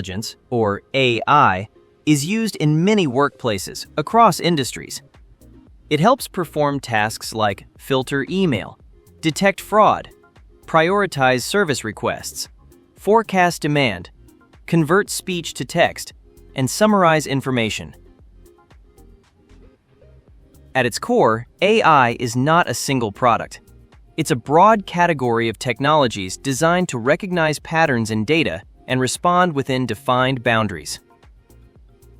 Intelligence, or AI, is used in many workplaces across industries. It helps perform tasks like filter email, detect fraud, prioritize service requests, forecast demand, convert speech to text, and summarize information. At its core, AI is not a single product. It's a broad category of technologies designed to recognize patterns in data and respond within defined boundaries.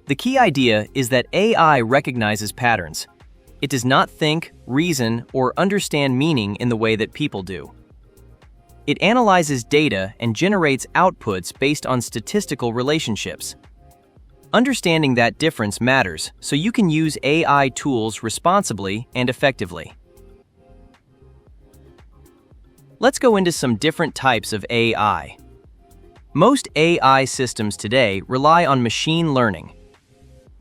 The key idea is that AI recognizes patterns. It does not think, reason, or understand meaning in the way that people do. It analyzes data and generates outputs based on statistical relationships. Understanding that difference matters so you can use AI tools responsibly and effectively. Let's go into some different types of AI. Most AI systems today rely on machine learning.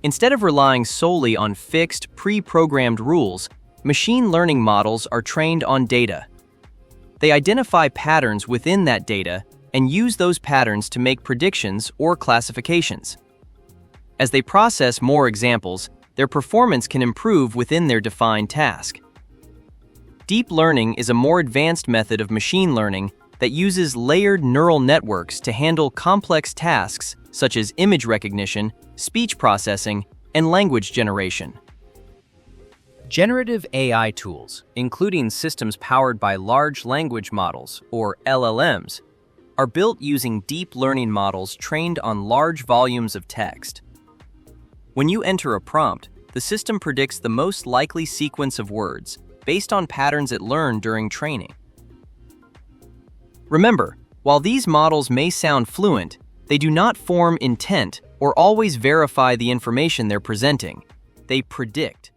Instead of relying solely on fixed, pre-programmed rules, machine learning models are trained on data. They identify patterns within that data and use those patterns to make predictions or classifications. As they process more examples, their performance can improve within their defined task. Deep learning is a more advanced method of machine learning that uses layered neural networks to handle complex tasks such as image recognition, speech processing, and language generation. Generative AI tools, including systems powered by large language models, or LLMs, are built using deep learning models trained on large volumes of text. When you enter a prompt, the system predicts the most likely sequence of words based on patterns it learned during training. Remember, while these models may sound fluent, they do not form intent or always verify the information they're presenting. They predict.